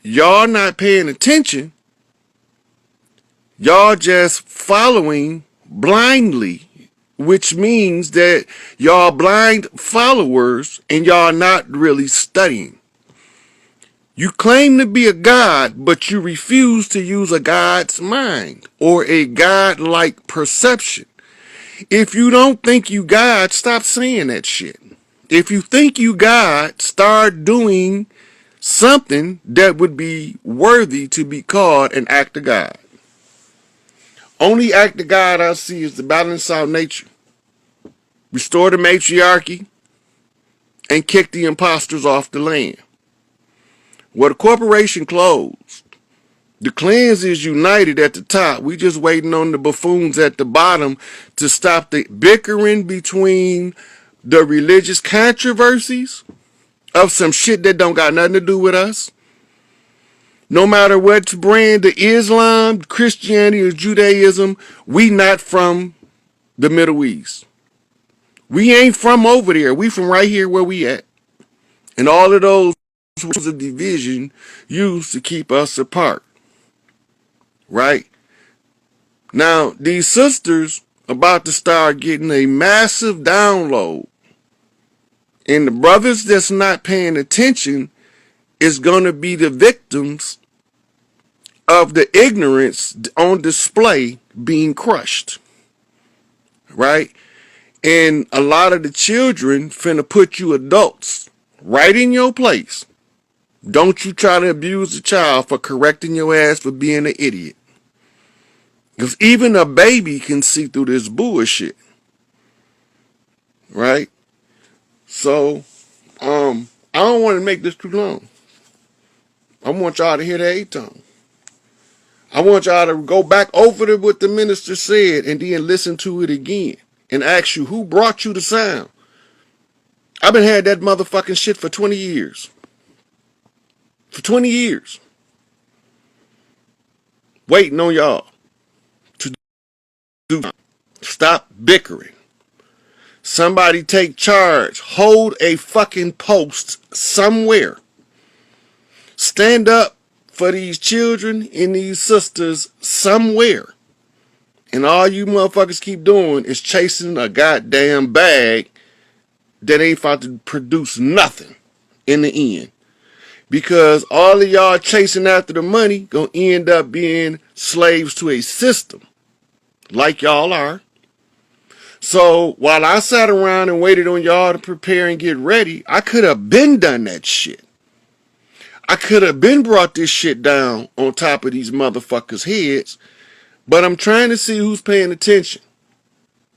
y'all not paying attention. Y'all just following blindly, which means that y'all blind followers and y'all not really studying. You claim to be a God, but you refuse to use a God's mind or a God-like perception. If you don't think you God, stop saying that shit. If you think you God, start doing something that would be worthy to be called an act of God. Only act of God I see is to balance out nature, restore the matriarchy, and kick the imposters off the land. Well, the corporation closed. The clans is united at the top. We just waiting on the buffoons at the bottom to stop the bickering between the religious controversies of some shit that don't got nothing to do with us. No matter what brand of Islam, Christianity, or Judaism, we not from the Middle East. We ain't from over there. We from right here where we at. And all of those was a division used to keep us apart. Right? Now, these sisters about to start getting a massive download. And the brothers that's not paying attention is going to be the victims of the ignorance on display being crushed. Right? And a lot of the children finna put you adults right in your place. Don't you try to abuse the child for correcting your ass for being an idiot. Because even a baby can see through this bullshit. Right? So, I don't want to make this too long. I want y'all to hear the A-tone. I want y'all to go back over what the minister said and then listen to it again and ask you who brought you the sound. I've been had that motherfucking shit for 20 years. For 20 years. Waiting on y'all to do something. Stop bickering. Somebody take charge. Hold a fucking post somewhere. Stand up for these children and these sisters somewhere. And all you motherfuckers keep doing is chasing a goddamn bag that ain't about to produce nothing in the end. Because all of y'all chasing after the money gonna end up being slaves to a system. Like y'all are. So while I sat around and waited on y'all to prepare and get ready, I could have been done that shit. I could have been brought this shit down on top of these motherfuckers' heads. But I'm trying to see who's paying attention.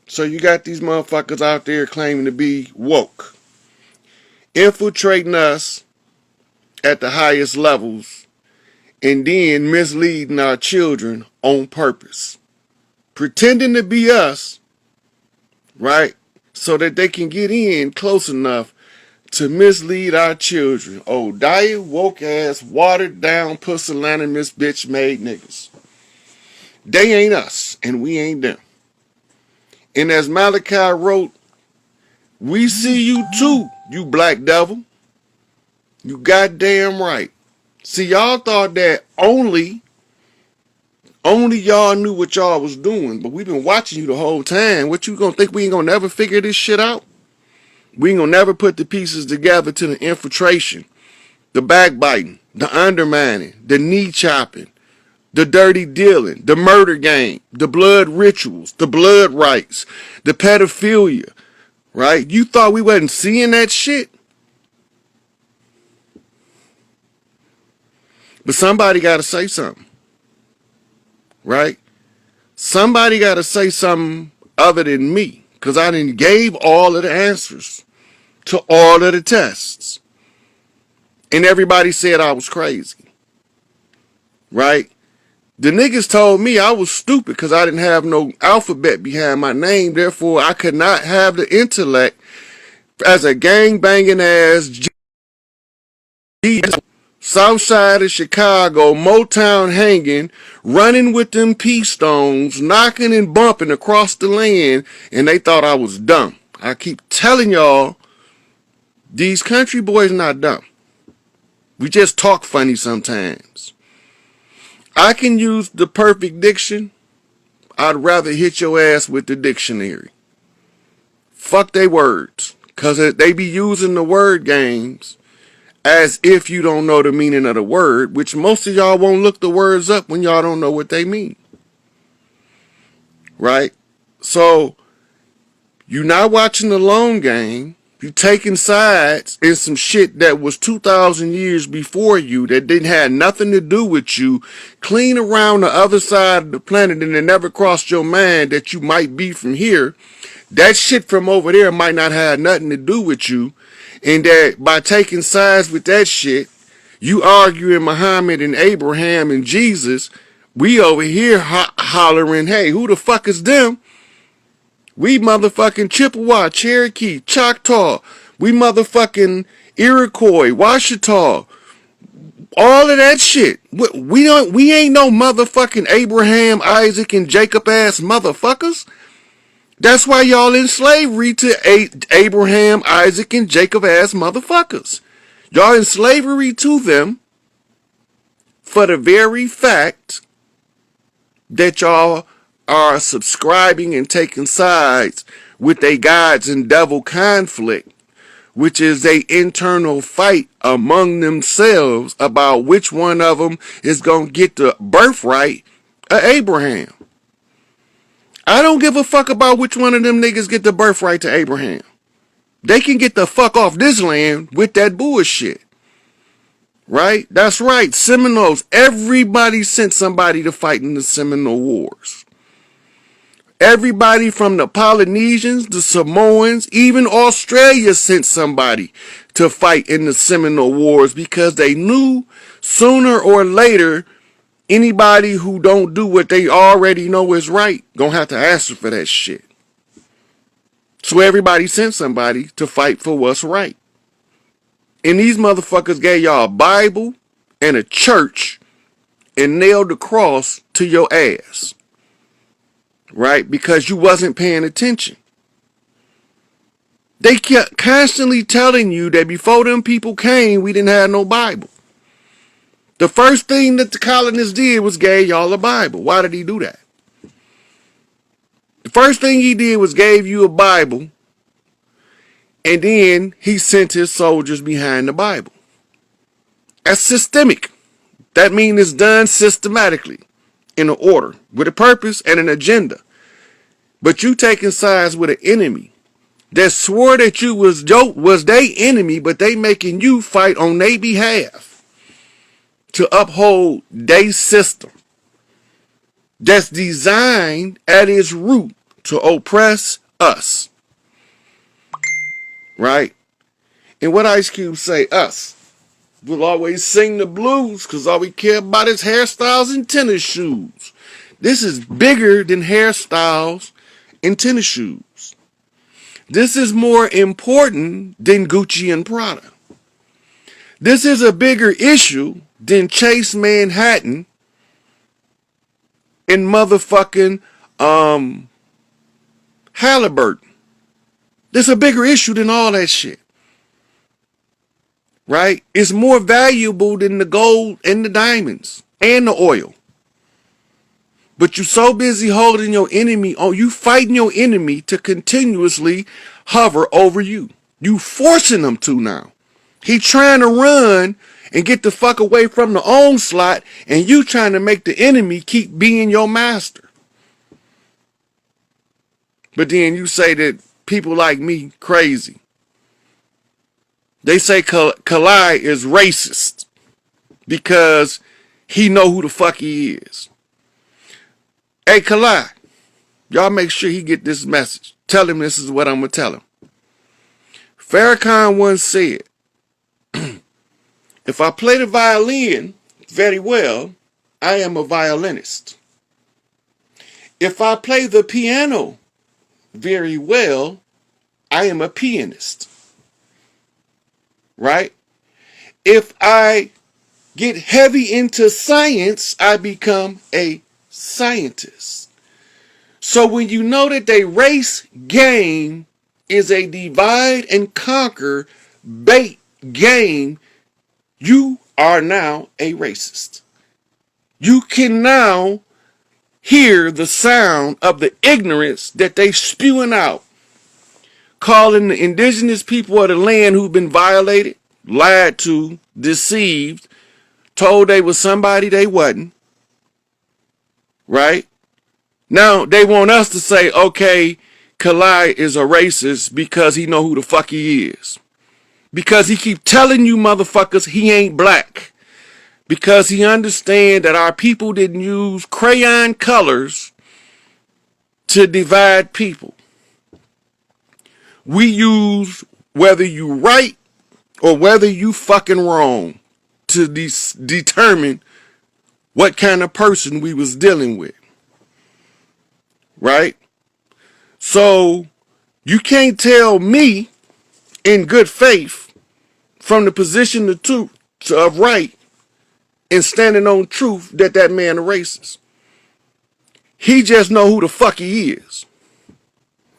So you got these motherfuckers out there claiming to be woke. Infiltrating us at the highest levels. And then misleading our children on purpose. Pretending to be us. Right? So that they can get in close enough to mislead our children. Oh, diet, woke ass, watered down, pusillanimous, bitch made niggas. They ain't us, and we ain't them. And as Malachi wrote, we see you too, you black devil. You goddamn right. See, y'all thought that only y'all knew what y'all was doing, but we've been watching you the whole time. What you gonna think we ain't gonna never figure this shit out? We ain't gonna never put the pieces together to the infiltration, the backbiting, the undermining, the knee chopping, the dirty dealing, the murder game, the blood rituals, the blood rites, the pedophilia, right? You thought we wasn't seeing that shit? But somebody got to say something, right? Somebody got to say something other than me, because I done gave all of the answers to all of the tests. And everybody said I was crazy, right? The niggas told me I was stupid because I didn't have no alphabet behind my name. Therefore, I could not have the intellect as a gang-banging ass G. South side of Chicago, Motown hanging, running with them pea stones, knocking and bumping across the land, and they thought I was dumb. I keep telling y'all, these country boys not dumb. We just talk funny sometimes. I can use the perfect diction. I'd rather hit your ass with the dictionary. Fuck they words. Because they be using the word games as if you don't know the meaning of the word, which most of y'all won't look the words up when y'all don't know what they mean. Right? So, you're not watching the long game. You taking sides in some shit that was 2,000 years before you that didn't have nothing to do with you, clean around the other side of the planet, and it never crossed your mind that you might be from here. That shit from over there might not have nothing to do with you, and that by taking sides with that shit, you arguing Muhammad and Abraham and Jesus, we over here hollering, hey, who the fuck is them? We motherfucking Chippewa, Cherokee, Choctaw. We motherfucking Iroquois, Washita. All of that shit. We ain't no motherfucking Abraham, Isaac, and Jacob ass motherfuckers. That's why y'all in slavery to Abraham, Isaac, and Jacob ass motherfuckers. Y'all in slavery to them for the very fact that y'all are subscribing and taking sides with a gods and devil conflict, which is a internal fight among themselves about which one of them is going to get the birthright of Abraham. I don't give a fuck about which one of them niggas get the birthright to Abraham. They can get the fuck off this land with that bullshit. Right? That's right. Seminoles. Everybody sent somebody to fight in the Seminole Wars. Everybody from the Polynesians, the Samoans, even Australia sent somebody to fight in the Seminole Wars because they knew sooner or later anybody who don't do what they already know is right gonna have to answer for that shit. So everybody sent somebody to fight for what's right. And these motherfuckers gave y'all a Bible and a church and nailed the cross to your ass. Right? Because you wasn't paying attention. They kept constantly telling you that before them people came, we didn't have no Bible. The first thing that the colonists did was gave y'all a Bible. Why did he do that? The first thing he did was gave you a Bible, and then he sent his soldiers behind the Bible. That's systemic. That means it's done systematically, in an order, with a purpose and an agenda. But you taking sides with an enemy that swore that you was they enemy, but they making you fight on their behalf to uphold their system that's designed at its root to oppress us. Right? And what Ice Cube say, us. We'll always sing the blues because all we care about is hairstyles and tennis shoes. This is bigger than hairstyles and tennis shoes. This is more important than Gucci and Prada. This is a bigger issue than Chase Manhattan and motherfucking Halliburton. This is a bigger issue than all that shit. Right? It's more valuable than the gold and the diamonds and the oil. But you're so busy holding your enemy on, you fighting your enemy to continuously hover over you. You forcing them to now. He trying to run and get the fuck away from the onslaught, and you trying to make the enemy keep being your master. But then you say that people like me crazy. They say Kalai is racist because he know who the fuck he is. Hey, Kalai, y'all make sure he get this message. Tell him this is what I'm going to tell him. Farrakhan once said, if I play the violin very well, I am a violinist. If I play the piano very well, I am a pianist. Right? If I get heavy into science, I become a scientist. So when you know that the race game is a divide and conquer bait game, you are now a racist. You can now hear the sound of the ignorance that they spewing out, calling the indigenous people of the land who've been violated, lied to, deceived, told they was somebody they wasn't, right? Now they want us to say, okay, Kalai is a racist because he know who the fuck he is. Because he keep telling you motherfuckers he ain't black. Because he understand that our people didn't use crayon colors to divide people. We use whether you right or whether you fucking wrong to determine what kind of person we was dealing with. Right? So you can't tell me in good faith from the position of right and standing on truth that man a racist. He just know who the fuck he is.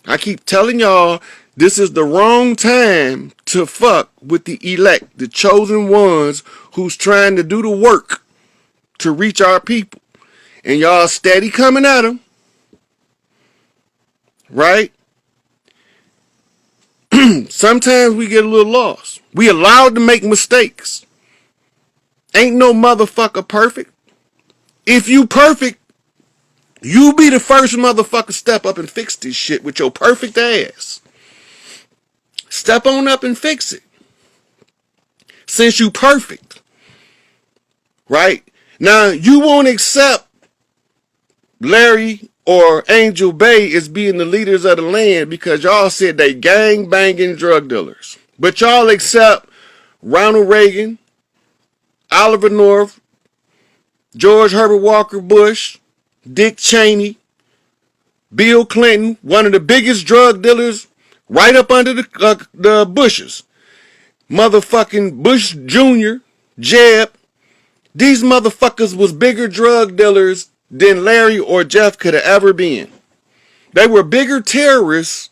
I keep telling y'all this is the wrong time to fuck with the elect, the chosen ones who's trying to do the work to reach our people. And y'all steady coming at them. Right? Sometimes we get a little lost. We allowed to make mistakes. Ain't no motherfucker perfect. If you perfect, you be the first motherfucker step up and fix this shit with your perfect ass. Step on up and fix it. Since you perfect. Right? Now, you won't accept Larry or Angel Bay as being the leaders of the land because y'all said they gang banging drug dealers. But y'all accept Ronald Reagan, Oliver North, George Herbert Walker Bush, Dick Cheney, Bill Clinton, one of the biggest drug dealers right up under the Bushes. Motherfucking Bush Jr., Jeb. These motherfuckers was bigger drug dealers than Larry or Jeff could have ever been. They were bigger terrorists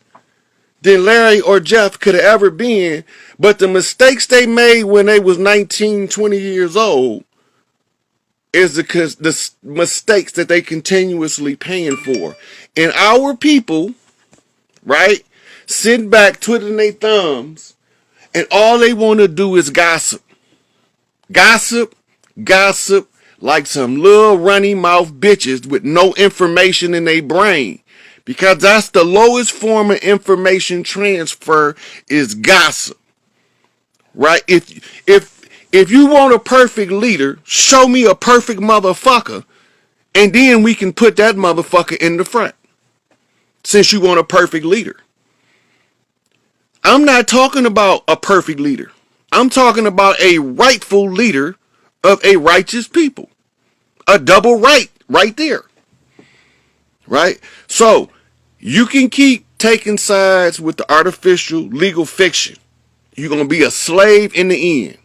than Larry or Jeff could have ever been, but the mistakes they made when they was 19, 20 years old is the mistakes that they continuously paying for. And our people, right, sitting back, twiddling their thumbs, and all they want to do is gossip. Gossip, gossip, like some little runny mouth bitches with no information in their brain. Because that's the lowest form of information transfer is gossip. Right? If you want a perfect leader, show me a perfect motherfucker, and then we can put that motherfucker in the front. Since you want a perfect leader. I'm not talking about a perfect leader. I'm talking about a rightful leader of a righteous people. A double right there. Right? So, you can keep taking sides with the artificial legal fiction. You're going to be a slave in the end.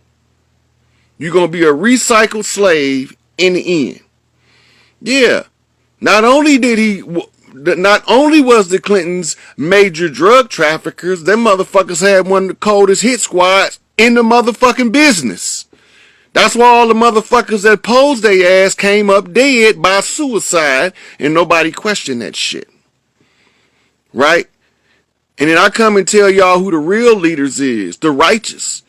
You're going to be a recycled slave in the end. Yeah. Not only was the Clintons major drug traffickers, them motherfuckers had one of the coldest hit squads in the motherfucking business. That's why all the motherfuckers that posed their ass came up dead by suicide and nobody questioned that shit. Right? And then I come and tell y'all who the real leaders is, the righteous.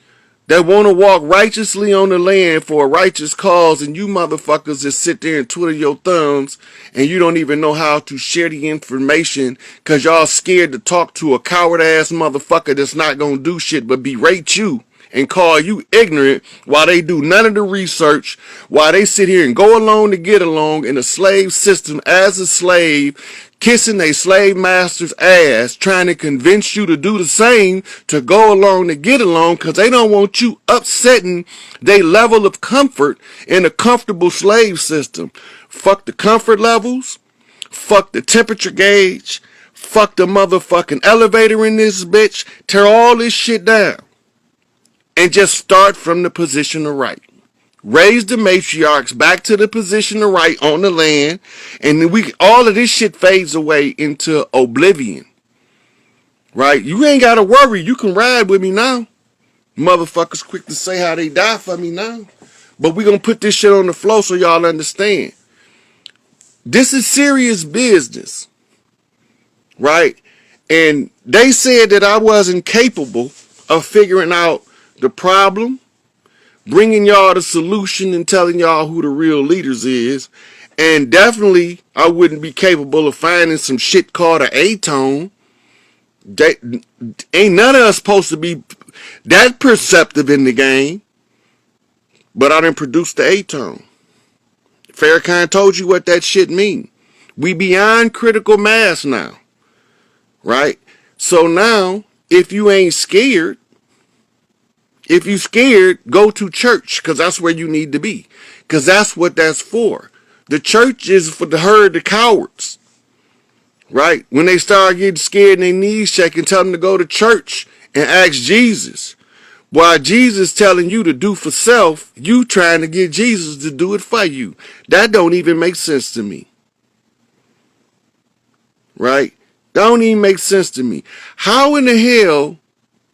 That want to walk righteously on the land for a righteous cause, and you motherfuckers just sit there and twiddle your thumbs and you don't even know how to share the information because y'all scared to talk to a coward ass motherfucker that's not going to do shit but berate you and call you ignorant while they do none of the research, while they sit here and go along to get along in a slave system as a slave, kissing a slave master's ass, trying to convince you to do the same, to go along to get along, because they don't want you upsetting their level of comfort in a comfortable slave system. Fuck the comfort levels, fuck the temperature gauge, fuck the motherfucking elevator in this bitch, tear all this shit down, and just start from the position of right. Raise the matriarchs back to the position of right on the land, and then all of this shit fades away into oblivion. Right? You ain't gotta worry. You can ride with me now. Motherfuckers quick to say how they die for me now. But we're going to put this shit on the floor so y'all understand. This is serious business, right? And they said that I wasn't capable of figuring out the problem, bringing y'all the solution, and telling y'all who the real leaders is. And definitely, I wouldn't be capable of finding some shit called an A-tone. Ain't none of us supposed to be that perceptive in the game, but I done produced the A-tone. Farrakhan told you what that shit mean. We beyond critical mass now, right? So now, if you ain't scared, if you scared, go to church, because that's where you need to be, because that's what that's for. The church is for the herd, the cowards, right? When they start getting scared and their knees shaking, tell them to go to church and ask Jesus. While Jesus telling you to do for self, you trying to get Jesus to do it for you. That don't even make sense to me. Right? Don't even make sense to me. How in the hell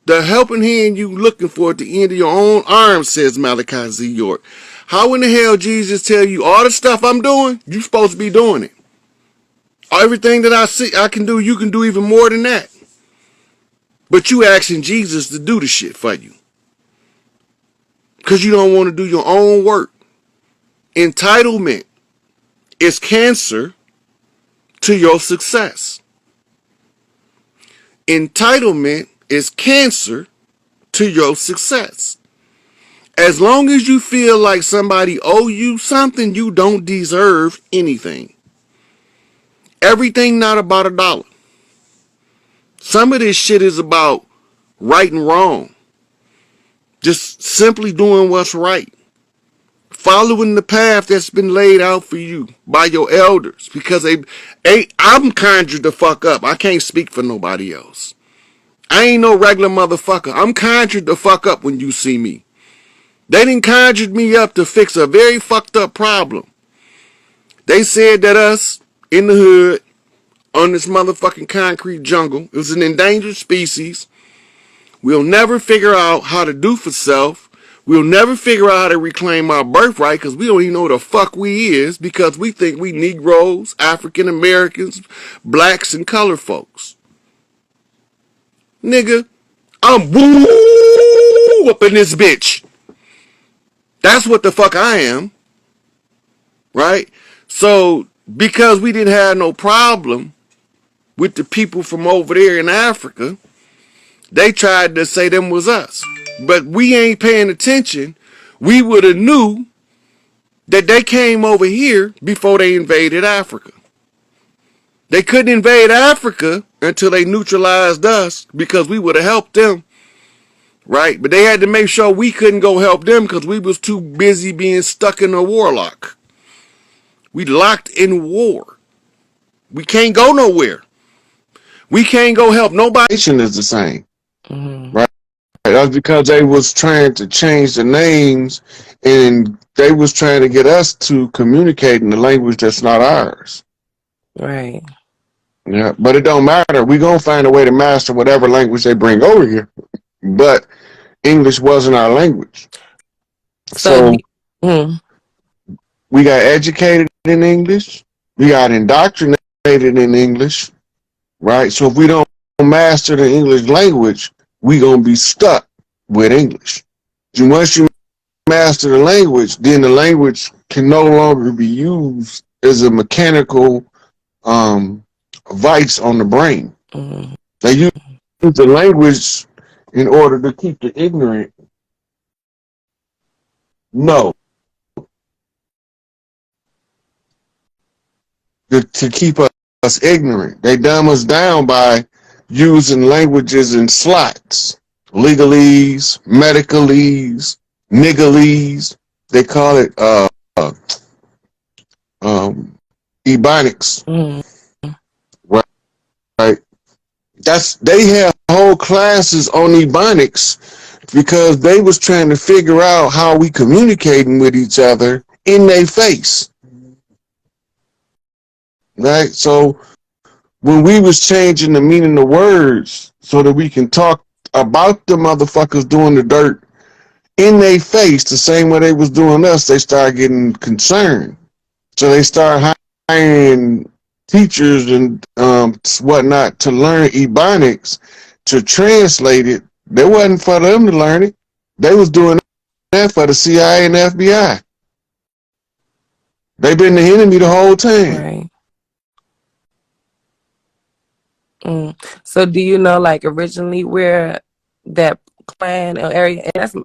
the helping hand you looking for at the end of your own arm, says Malachi Z. York. How in the hell Jesus tell you all the stuff I'm doing, you supposed to be doing it. Everything that I see I can do, you can do even more than that. But you asking Jesus to do the shit for you. Because you don't want to do your own work. Entitlement is cancer to your success. Entitlement is cancer to your success. As long as you feel like somebody owe you something, you don't deserve anything. Everything not about $1. Some of this shit is about right and wrong. Just simply doing what's right. Following the path that's been laid out for you by your elders. Because I'm conjured the fuck up. I can't speak for nobody else. I ain't no regular motherfucker. I'm conjured the fuck up when you see me. They done conjured me up to fix a very fucked up problem. They said that us in the hood on this motherfucking concrete jungle, it was an endangered species. We'll never figure out how to do for self. We'll never figure out how to reclaim our birthright because we don't even know who the fuck we is because we think we Negroes, African Americans, blacks, and colored folks. Nigga, I'm woo up in this bitch. That's what the fuck I am. Right? So, because we didn't have no problem with the people from over there in Africa, they tried to say them was us. But we ain't paying attention. We would have knew that they came over here before they invaded Africa. They couldn't invade Africa until they neutralized us because we would have helped them. Right? But they had to make sure we couldn't go help them because we was too busy being stuck in a warlock. We locked in war. We can't go nowhere. We can't go help nobody. Is the same. Right? That's because they was trying to change the names and they was trying to get us to communicate in the language that's not ours. Right. Yeah, but it don't matter. We gonna find a way to master whatever language they bring over here. But English wasn't our language. So we got educated in English. We got indoctrinated in English. Right? So if we don't master the English language, we gonna be stuck with English. And once you master the language, then the language can no longer be used as a mechanical vice on the brain. They use the language in order to keep the ignorant. No. To keep us ignorant. They dumb us down by using languages in slots. Legalese, medicalese, niggalese. They call it ebonics. Right. They have whole classes on ebonics because they was trying to figure out how we communicating with each other in their face. Right? So when we was changing the meaning of words so that we can talk about the motherfuckers doing the dirt in their face, the same way they was doing us, they start getting concerned. So they start hiring teachers and whatnot to learn Ebonics, to translate it. That wasn't for them to learn it. They was doing that for the CIA and the FBI. They've been the enemy the whole time. Right. So do you know, like, originally where that clan or area? And that's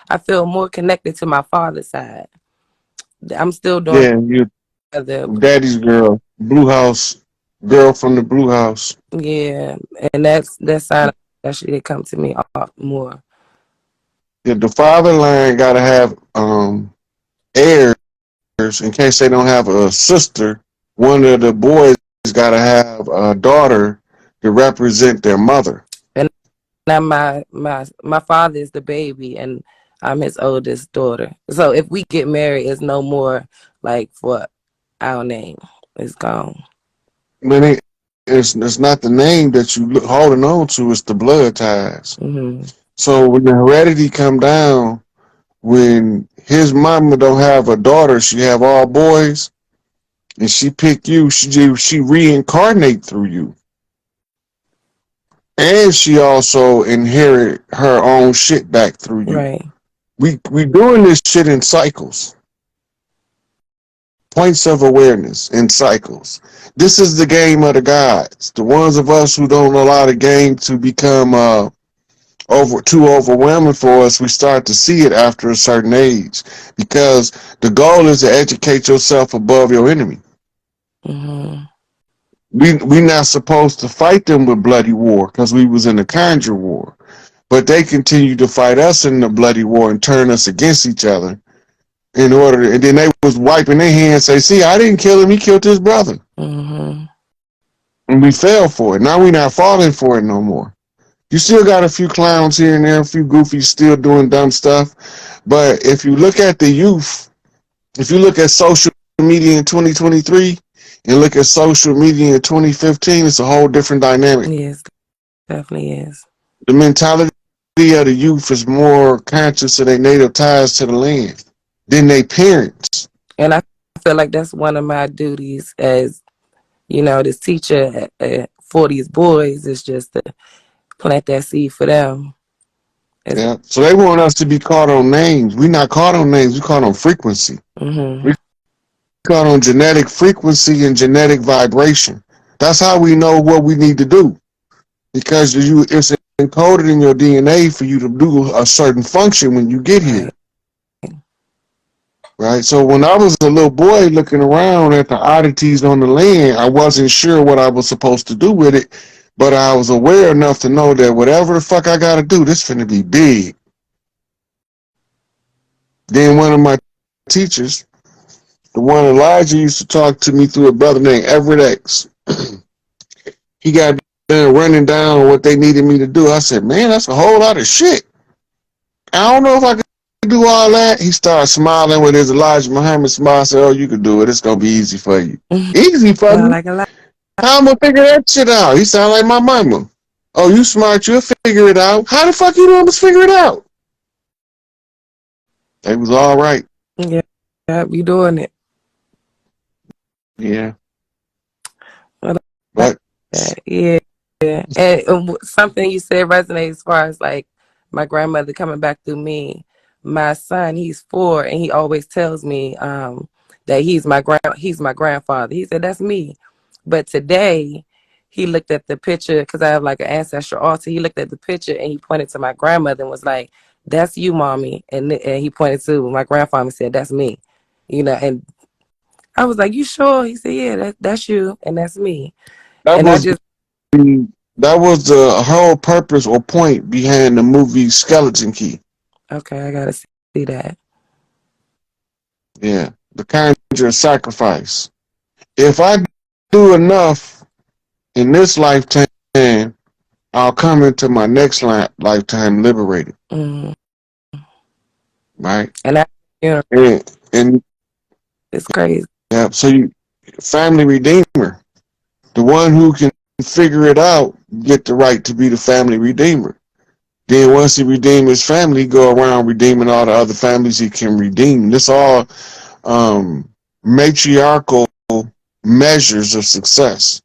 I feel more connected to my father's side. I'm still doing Yeah, you the daddy's girl, Blue House, girl from the Blue House. yeah, and that side actually they come to me off more. Yeah, the father line gotta have heirs in case they don't have a sister. One of the boys gotta have a daughter to represent their mother. And now my father is the baby, and I'm his oldest daughter. So if we get married, it's no more like for our name. It's gone. When it's not the name that you holding on to, it's the blood ties. Mm-hmm. So when the heredity come down, when his mama don't have a daughter, she have all boys, and she pick you, she reincarnate through you. And she also inherit her own shit back through you. Right. We doing this shit in cycles. Points of awareness in cycles. This is the game of the gods. The ones of us who don't allow the game to become too overwhelming for us, we start to see it after a certain age. Because the goal is to educate yourself above your enemy. Mm-hmm. We not supposed to fight them with bloody war because we was in the conjure war. But they continue to fight us in the bloody war and turn us against each other in order. And then they was wiping their hands, say, "See, I didn't kill him; he killed his brother." Mm-hmm. And we fell for it. Now we not falling for it no more. You still got a few clowns here and there, a few goofies still doing dumb stuff. But if you look at the youth, if you look at social media in 2023 and look at social media in 2015, it's a whole different dynamic. Yes, definitely is. The mentality of the youth is more conscious of their native ties to the land than their parents. And I feel like that's one of my duties as, this teacher for these boys, is just to plant that seed for them. Yeah. So they want us to be caught on names. We're not caught on names. We caught on frequency. Mm-hmm. We caught on genetic frequency and genetic vibration. That's how we know what we need to do. Because it's encoded in your DNA for you to do a certain function when you get here. Right? So when I was a little boy looking around at the oddities on the land, I wasn't sure what I was supposed to do with it. But I was aware enough to know that whatever the fuck I gotta do, this finna be big. Then one of my teachers, the one Elijah used to talk to me through, a brother named Everett X. He got done running down what they needed me to do. I said, man, that's a whole lot of shit. I don't know if I can do all that. He started smiling with his Elijah Muhammad smile. I said, oh, you can do it. It's gonna be easy for you. Easy for me? Like a lot. How I'm gonna figure that shit out? He sound like my mama. Oh, you smart, you'll figure it out. How the fuck you know I'm gonna figure it out? They was all right. Yeah, we doing it. Yeah. But yeah. And something you said resonates as far as like my grandmother coming back through me. My son, he's 4, and he always tells me that he's my grandfather. He said, that's me. But today he looked at the picture, because I have like an ancestral altar. He looked at the picture and he pointed to my grandmother and was like, that's you, mommy. And he pointed to my grandfather and said, that's me. And I was like, you sure? He said, yeah, that's you and that's me. That And was the whole purpose or point behind the movie Skeleton Key. Okay, I gotta see that. Yeah. The conjure sacrifice. If I do enough in this lifetime, I'll come into my next lifetime liberated. Mm-hmm. Right? And and it's crazy. Yeah, so family redeemer. The one who can figure it out get the right to be the family redeemer. Then once he redeemed his family, he go around redeeming all the other families he can redeem. This all matriarchal measures of success,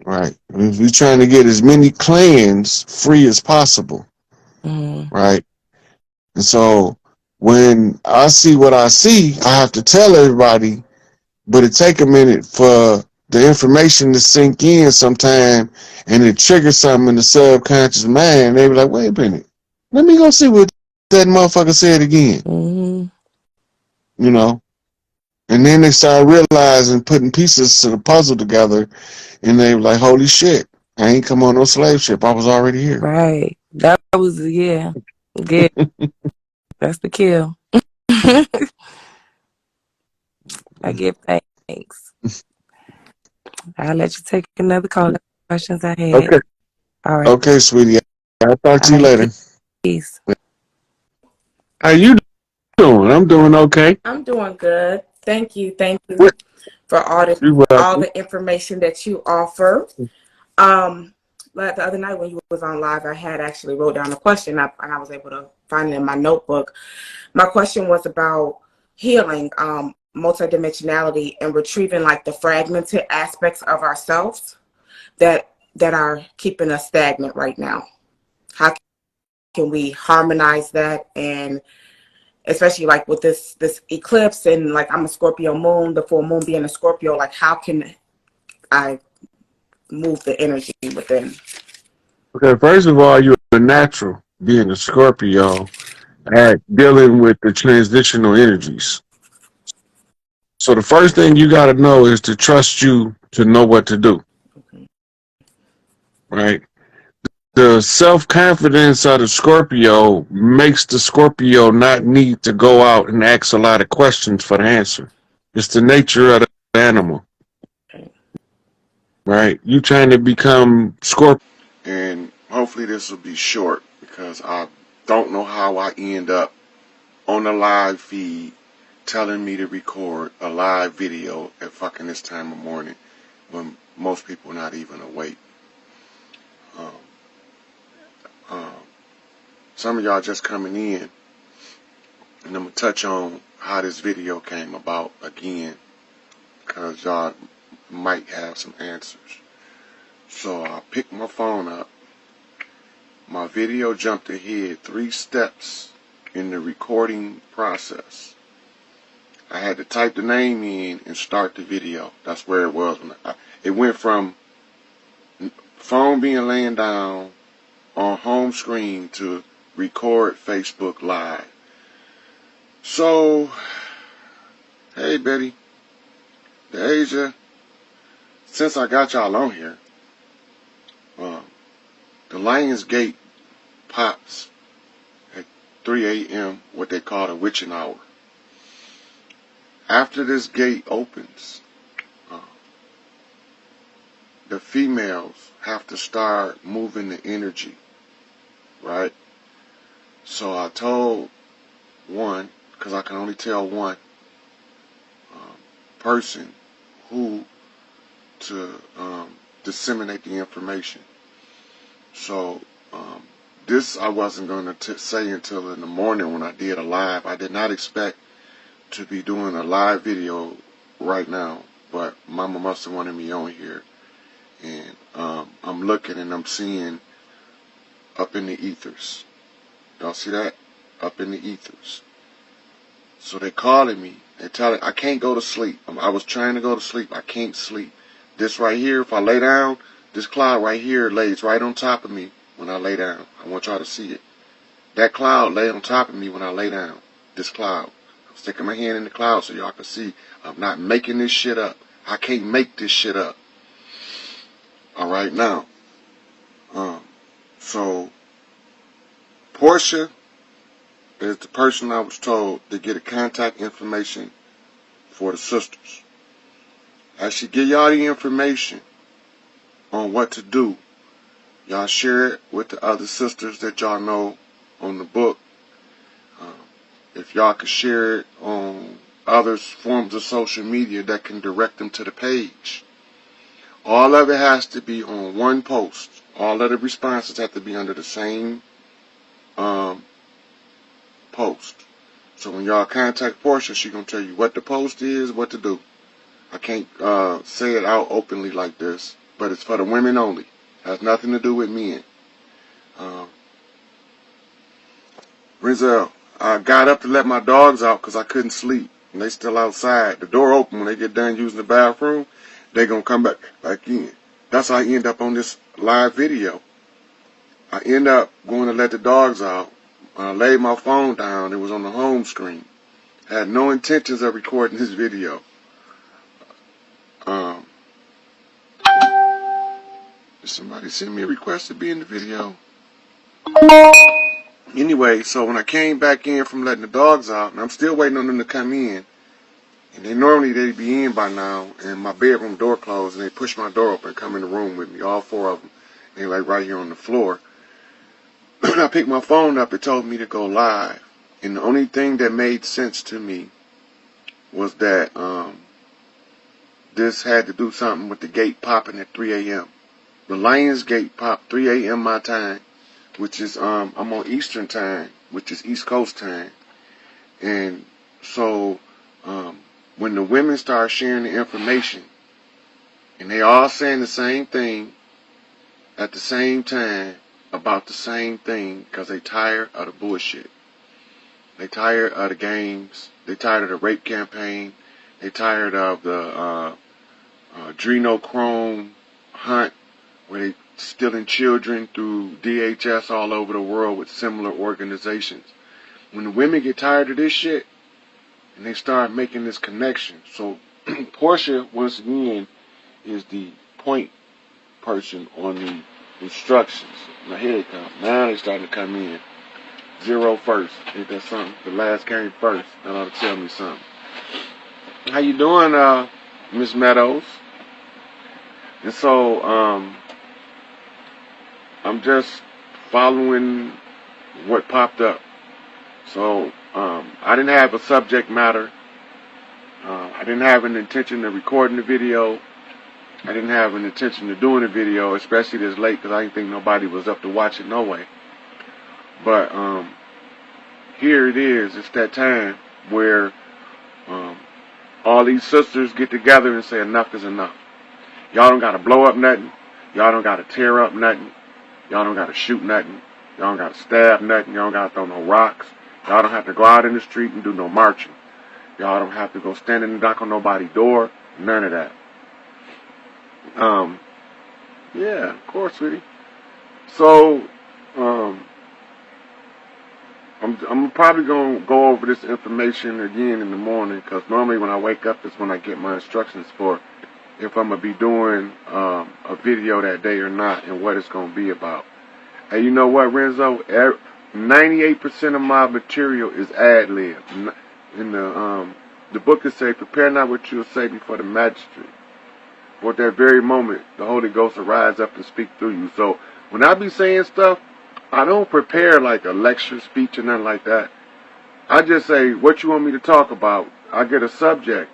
right? We're trying to get as many clans free as possible, Mm-hmm. right? And so when I see what I see, I have to tell everybody, but it take a minute for the information to sink in sometime, and it triggers something in the subconscious mind. They be like, wait a minute, let me go see what that motherfucker said again, Mm-hmm. you know? And then they start realizing, putting pieces to the puzzle together, and they were like, holy shit, I ain't come on no slave ship. I was already here. Right. That was, yeah. Yeah. That's the kill. I give thanks. I'll let you take another call. Questions I had. Okay. All right. Okay, sweetie. I'll talk All to you right. later. Peace. How you doing? I'm doing okay. I'm doing good. Thank you. Thank you What? for You all welcome. the information that you offer. Um, like the other night when you was on live, I had actually wrote down a question and I was able to find it in my notebook. My question was about healing, multidimensionality and retrieving like the fragmented aspects of ourselves that are keeping us stagnant right now. How can we harmonize that, and especially like with this eclipse, and like I'm a Scorpio moon, the full moon being a Scorpio, like how can I move the energy within? Okay, first of all, you're a natural being a Scorpio at dealing with the transitional energies. So the first thing you got to know is to trust you to know what to do, Okay. right? The self-confidence of the Scorpio makes the Scorpio not need to go out and ask a lot of questions for the answer. It's the nature of the animal, Okay. right? You trying to become Scorpio. And hopefully this will be short because I don't know how I end up on a live feed telling me to record a live video at fucking this time of morning when most people are not even awake. Um, um, some of y'all just coming in, and I'm going to touch on how this video came about again because y'all might have some answers. So I picked my phone up. My video jumped ahead 3 steps in the recording process. I had to type the name in and start the video. That's where it was. It went from phone being laying down on home screen to record Facebook Live. So, hey Betty, the Asia, since I got y'all on here, the Lions Gate pops at 3 a.m., what they call the witching hour. After this gate opens, the females have to start moving the energy, right? So I told one, because I can only tell one person who to disseminate the information. So this I wasn't going to say until in the morning when I did a live. I did not expect to be doing a live video right now, but Mama must have wanted me on here. And I'm looking and I'm seeing up in the ethers. Y'all see that? Up in the ethers. So they're calling me. They're telling I can't go to sleep. I was trying to go to sleep. I can't sleep. This right here, if I lay down, this cloud right here lays right on top of me when I lay down. I want y'all to see it. That cloud lay on top of me when I lay down. This cloud. I'm sticking my hand in the cloud so y'all can see I'm not making this shit up. I can't make this shit up. Alright, now. So, Portia is the person I was told to get a contact information for the sisters. I should give y'all the information on what to do. Y'all share it with the other sisters that y'all know on the book. If y'all could share it on other forms of social media that can direct them to the page. All of it has to be on one post All of the responses have to be under the same post. So when y'all contact Portia, she gonna tell you what the post is, what to do. I can't say it out openly like this, but it's for the women only. Has nothing to do with men. Rizal, I got up to let my dogs out because I couldn't sleep. And they still outside. The door open. When they get done using the bathroom, they going to come back in. That's how I end up on this live video. I end up going to let the dogs out. When I laid my phone down, it was on the home screen. I had no intentions of recording this video. Did somebody send me a request to be in the video? Anyway, so when I came back in from letting the dogs out, and I'm still waiting on them to come in, and they'd be in by now, and my bedroom door closed, and they push my door open and come in the room with me, all four of them. They like right here on the floor. When I picked my phone up, it told me to go live, and the only thing that made sense to me was that this had to do something with the gate popping at 3 a.m. The Lions gate popped 3 a.m. my time, which is, I'm on Eastern time, which is East Coast time. And so, when the women start sharing the information, and they all saying the same thing at the same time about the same thing, because they tired of the bullshit. They tired of the games. They tired of the rape campaign. They tired of the adrenochrome hunt, where they stealing children through DHS all over the world with similar organizations. When the women get tired of this shit, and they start making this connection. So Portia, once again, is the point person on the instructions. Now here they come. Now they starting to come in. 0 first. Ain't that something? The last came first. That ought to tell me something. How you doing, Miss Meadows? And so, I'm just following what popped up. So, I didn't have a subject matter. I didn't have an intention of recording the video. I didn't have an intention of doing a video, especially this late, because I didn't think nobody was up to watch it no way. But, here it is. It's that time where, all these sisters get together and say enough is enough. Y'all don't gotta blow up nothing. Y'all don't gotta tear up nothing. Y'all don't gotta shoot nothing. Y'all don't gotta stab nothing. Y'all don't gotta throw no rocks. Y'all don't have to go out in the street and do no marching. Y'all don't have to go stand and knock on nobody's door. None of that. Yeah, of course, sweetie. So, I'm probably going to go over this information again in the morning, because normally when I wake up is when I get my instructions for if I'm going to be doing a video that day or not, and what it's going to be about. And you know what, Renzo? 98% of my material is ad-lib. In the book it says, prepare not what you will say before the magistrate. For at that very moment, the Holy Ghost will rise up and speak through you. So when I be saying stuff, I don't prepare like a lecture, speech, or nothing like that. I just say, what you want me to talk about? I get a subject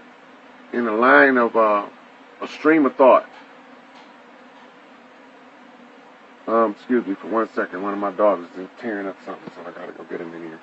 in a line of a stream of thought. Excuse me for 1 second. One of my daughters is tearing up something, so I gotta go get him in here.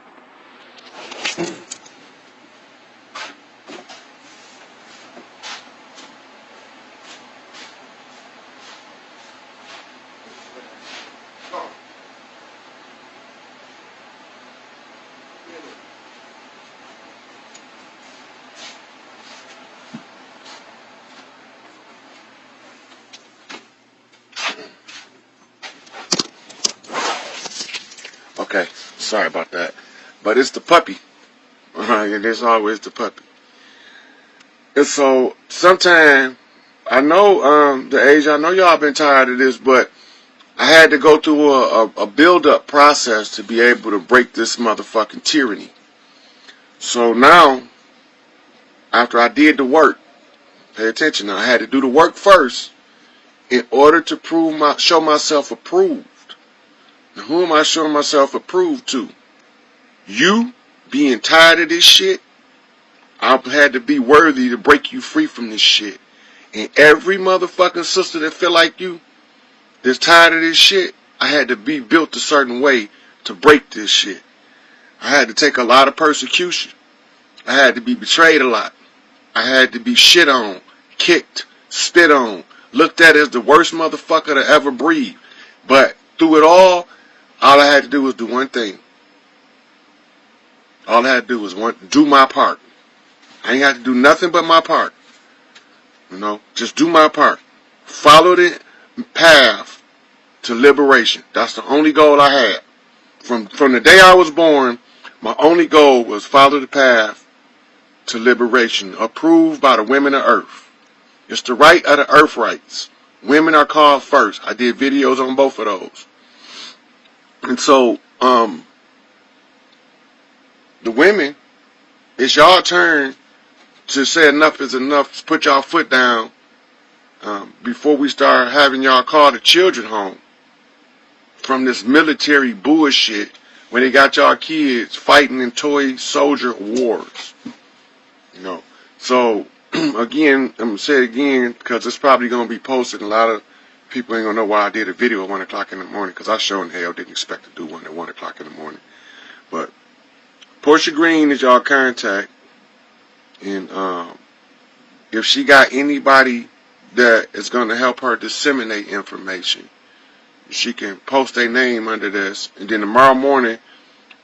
Okay, sorry about that. But it's the puppy. And there's always the puppy. And so, sometime, I know the age, I know y'all been tired of this, but I had to go through a build-up process to be able to break this motherfucking tyranny. So now, after I did the work, pay attention now, I had to do the work first in order to show myself approved. Now, who am I showing myself approved to? You being tired of this shit? I had to be worthy to break you free from this shit. And every motherfucking sister that feel like you, that's tired of this shit, I had to be built a certain way to break this shit. I had to take a lot of persecution. I had to be betrayed a lot. I had to be shit on, kicked, spit on, looked at as the worst motherfucker to ever breathe. But through it all I had to do was do one thing. All I had to do was do my part. I ain't had to do nothing but my part. You know, just do my part. Follow the path to liberation. That's the only goal I had. From the day I was born, my only goal was follow the path to liberation, approved by the women of Earth. It's the right of the Earth rights. Women are called first. I did videos on both of those. And so, the women, it's y'all turn to say enough is enough. Put y'all foot down before we start having y'all call the children home from this military bullshit when they got y'all kids fighting in toy soldier wars. You know, so again, I'm gonna say it again because it's probably gonna be posted. A lot of people ain't gonna know why I did a video at 1 o'clock in the morning, because I sure in hell didn't expect to do one at 1 o'clock in the morning. But Portia Green is y'all contact, and if she got anybody that is gonna help her disseminate information, she can post their name under this, and then tomorrow morning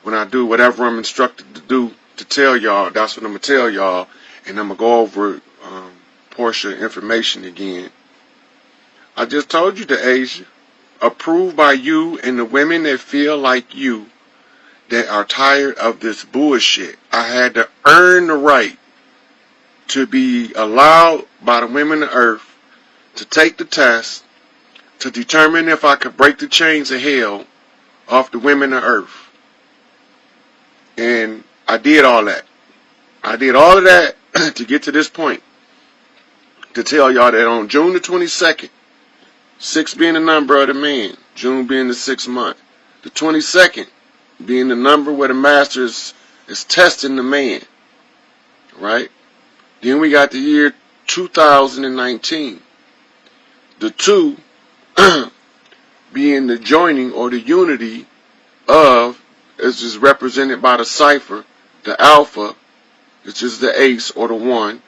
when I do whatever I'm instructed to do to tell y'all, that's what I'm gonna tell y'all, and I'm gonna go over Portia information again. I just told you the Asia, approved by you and the women that feel like you, that are tired of this bullshit. I had to earn the right to be allowed by the women of Earth to take the test to determine if I could break the chains of hell off the women of Earth. And I did all that. I did all of that to get to this point. To tell y'all that on June the 22nd, 6 being the number of the man, June being the 6th month, the 22nd being the number where the master is testing the man, right? Then we got the year 2019. The 2 being the joining or the unity of, is just represented by the cipher, the alpha, which is the ace or the 1,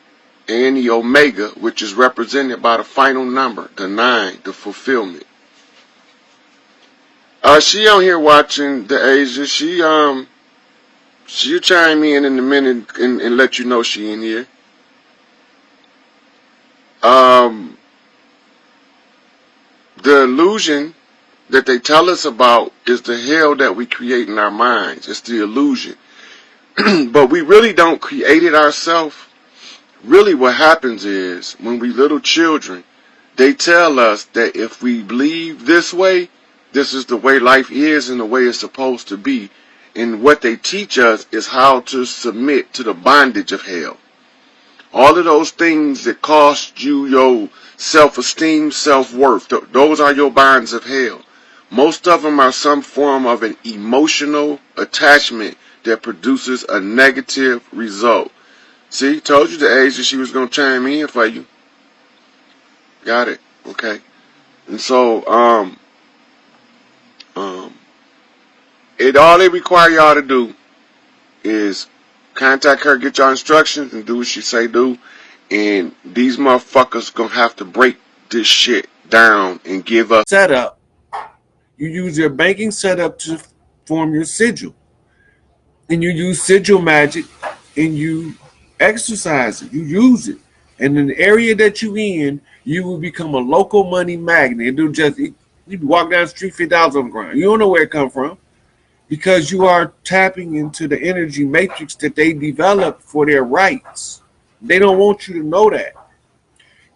and the omega, which is represented by the final number, the 9, the fulfillment. She on here watching the Asia. She'll chime in a minute and let you know she in here. The illusion that they tell us about is the hell that we create in our minds. It's the illusion. But we really don't create it ourselves. Really what happens is, when we little children, they tell us that if we believe this way, this is the way life is and the way it's supposed to be. And what they teach us is how to submit to the bondage of hell. All of those things that cost you your self-esteem, self-worth, those are your bonds of hell. Most of them are some form of an emotional attachment that produces a negative result. See, told you the Asia she was going to chime in for you. Got it. Okay. And so, all they require y'all to do is contact her, get y'all instructions, and do what she say do. And these motherfuckers gonna have to break this shit down and give us setup. You use your banking setup to form your sigil. And you use sigil magic and you exercise it. You use it. And in the area that you in, you will become a local money magnet. You walk down the street, $50 on the ground. You don't know where it come from. Because you are tapping into the energy matrix that they developed for their rights. They don't want you to know that.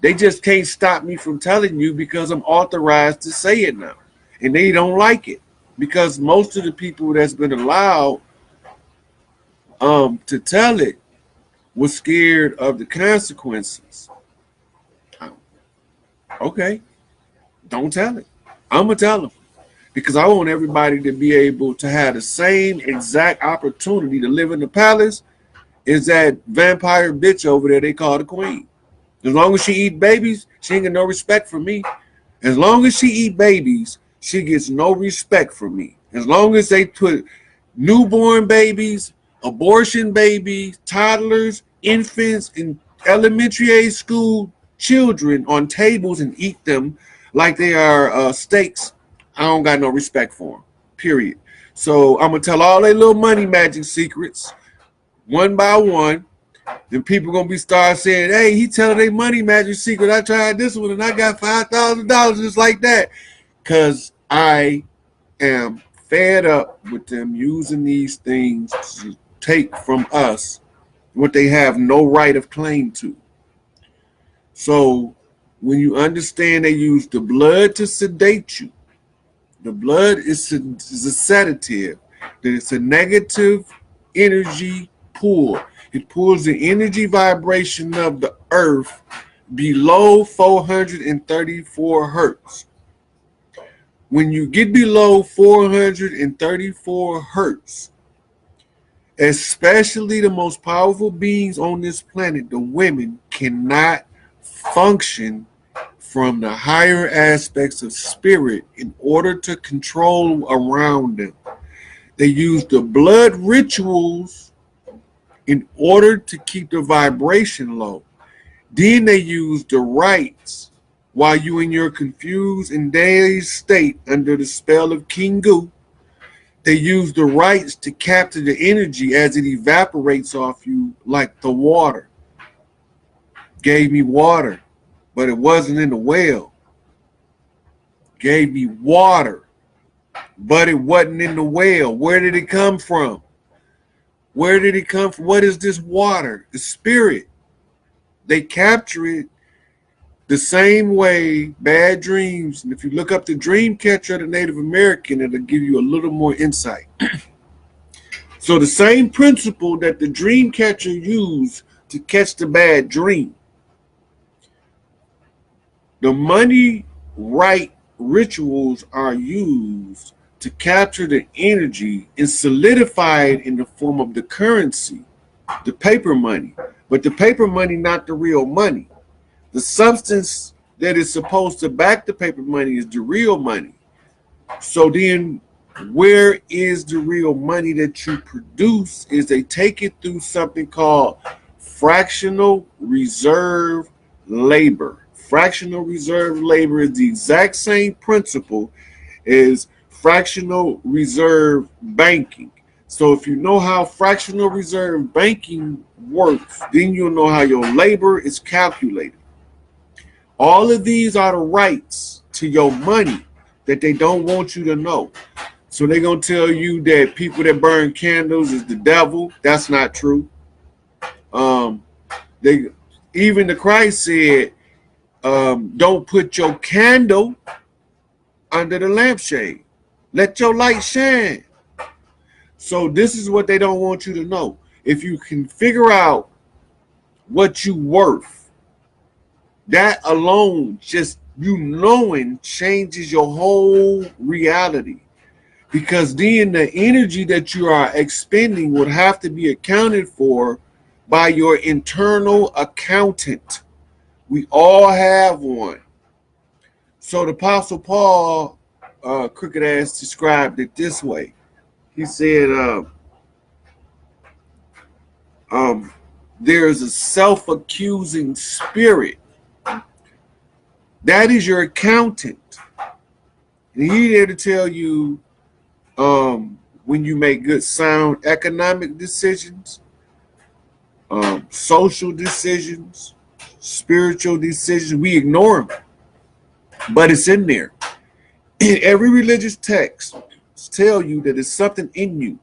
They just can't stop me from telling you because I'm authorized to say it now. And they don't like it. Because most of the people that's been allowed to tell it was scared of the consequences. Okay, don't tell it. I'm going to tell them. Because I want everybody to be able to have the same exact opportunity to live in the palace as that vampire bitch over there they call the queen. As long as she eat babies, she ain't got no respect for me. As long as she eat babies, she gets no respect from me. As long as they put newborn babies, abortion babies, toddlers, infants, and elementary age school children on tables and eat them like they are steaks, I don't got no respect for them. Period. So I'm gonna tell all their little money magic secrets one by one. Then people gonna be start saying, "Hey, he telling their money magic secret. I tried this one and I got $5,000 just like that." Cause I am fed up with them using these things to take from us what they have no right of claim to. So when you understand they use the blood to sedate you, the blood is a sedative, that it's a negative energy pull. It pulls the energy vibration of the earth below 434 hertz. When you get below 434 hertz, especially the most powerful beings on this planet, the women, cannot function from the higher aspects of spirit in order to control around them. They use the blood rituals in order to keep the vibration low. Then they use the rites while you in your confused and dazed state under the spell of King Goo. They use the rites to capture the energy as it evaporates off you like the water. Gave me water, but it wasn't in the well. Gave me water, but it wasn't in the well. Where did it come from? Where did it come from? What is this water? The spirit. They capture it the same way bad dreams. And if you look up the dream catcher of the Native American, it'll give you a little more insight. So the same principle that the dream catcher used to catch the bad dream, the money right rituals are used to capture the energy and solidify it in the form of the currency, the paper money. But the paper money, not the real money. The substance that is supposed to back the paper money is the real money. So then where is the real money that you produce? Is they take it through something called fractional reserve labor. Fractional reserve labor is the exact same principle as fractional reserve banking. So if you know how fractional reserve banking works, then you'll know how your labor is calculated. All of these are the rights to your money that they don't want you to know. So they're going to tell you that people that burn candles is the devil. That's not true. Even the Christ said, don't put your candle under the lampshade. Let your light shine. So this is what they don't want you to know. If you can figure out what you worth, that alone, just you knowing, changes your whole reality. Because then the energy that you are expending would have to be accounted for by your internal accountant. We all have one. So the Apostle Paul, crooked ass, described it this way. He said, there's a self-accusing spirit. That is your accountant. And he's there to tell you when you make good, sound economic decisions, social decisions, spiritual decisions. We ignore them, but it's in there. In every religious text, tell you that it's something in you.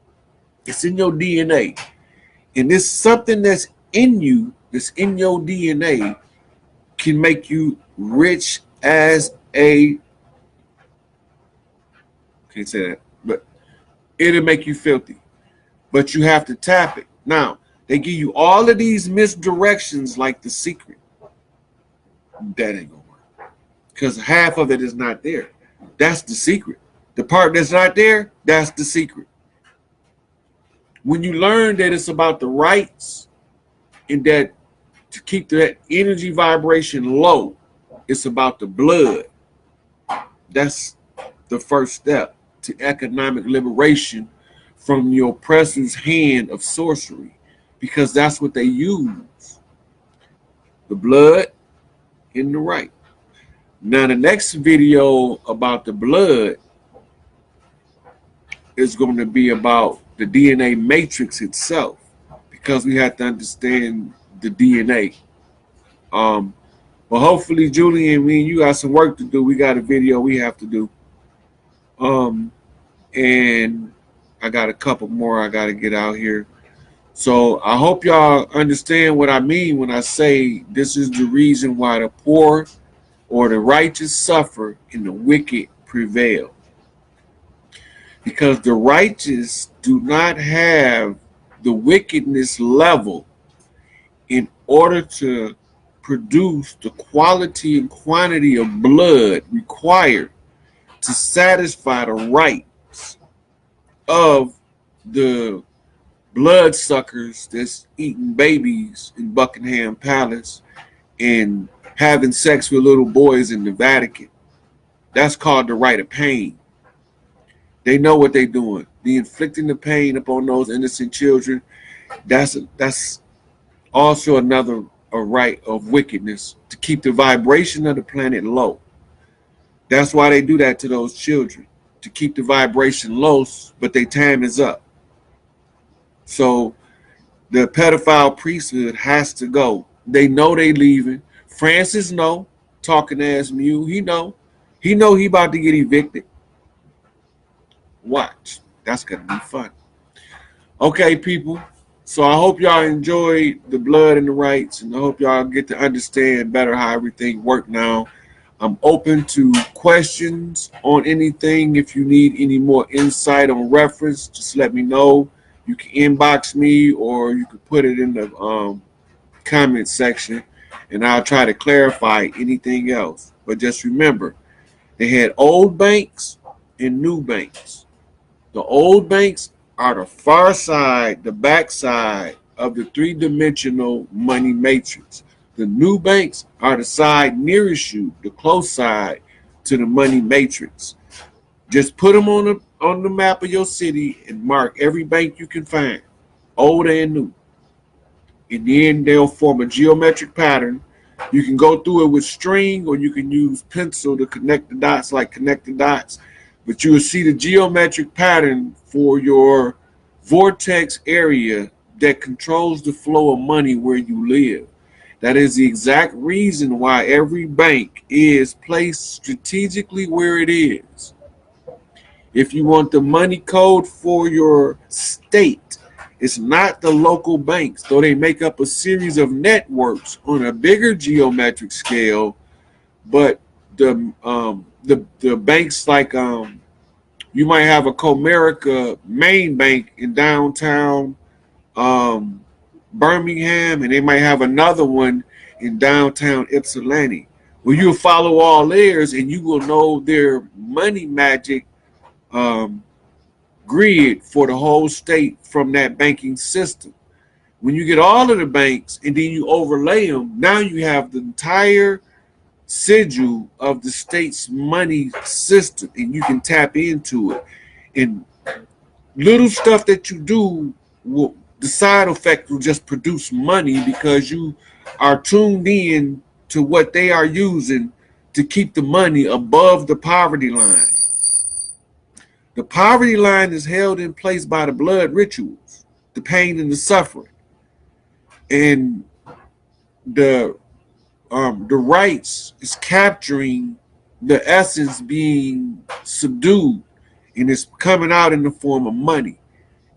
It's in your DNA. And this something that's in you, that's in your DNA, can make you rich as a, can't say that, but it'll make you filthy. But you have to tap it. Now, they give you all of these misdirections like The Secret. That ain't gonna work. Because half of it is not there. That's the secret. The part that's not there, that's the secret. When you learn that it's about the rights and that to keep that energy vibration low, it's about the blood. That's the first step to economic liberation from the oppressor's hand of sorcery, because that's what they use, the blood and the right. Now, the next video about the blood is going to be about the DNA matrix itself, because we have to understand the DNA. But hopefully, Julian, me and you got some work to do. We got a video we have to do. And I got a couple more I got to get out here. So I hope y'all understand what I mean when I say this is the reason why the poor or the righteous suffer and the wicked prevail. Because the righteous do not have the wickedness level in order to produce the quality and quantity of blood required to satisfy the rights of the bloodsuckers that's eating babies in Buckingham Palace and having sex with little boys in the Vatican. That's called the right of pain. They know what they're doing. The inflicting the pain upon those innocent children, that's also another a right of wickedness, to keep the vibration of the planet low. That's why they do that to those children, to keep the vibration low, but their time is up. So the pedophile priesthood has to go. They know they leaving. Francis know, talking ass mule. He know he about to get evicted. Watch. That's gonna be fun. Okay, people. So I hope y'all enjoyed the blood and the rights, and I hope y'all get to understand better how everything works now. I'm open to questions on anything. If you need any more insight on reference, just let me know. You can inbox me, or you can put it in the comment section, and I'll try to clarify anything else. But just remember, they had old banks and new banks. The old banks are the far side, the back side of the three-dimensional money matrix. The new banks are the side nearest you, the close side to the money matrix. Just put them on the map of your city and mark every bank you can find, old and new. And then they'll form a geometric pattern. You can go through it with string, or you can use pencil to connect the dots, like connect the dots. But you will see the geometric pattern for your vortex area that controls the flow of money where you live. That is the exact reason why every bank is placed strategically where it is. If you want the money code for your state, it's not the local banks, though they make up a series of networks on a bigger geometric scale. But the banks, like you might have a Comerica main bank in downtown Birmingham, and they might have another one in downtown Ypsilanti. Well, you'll follow all theirs, and you will know their money magic grid for the whole state from that banking system. When you get all of the banks and then you overlay them, now you have the entire sigil of the state's money system, and you can tap into it. And little stuff that you do, the side effect will just produce money, because you are tuned in to what they are using to keep the money above the poverty line. The poverty line is held in place by the blood rituals, the pain and the suffering, and the rights is capturing the essence being subdued, and it's coming out in the form of money.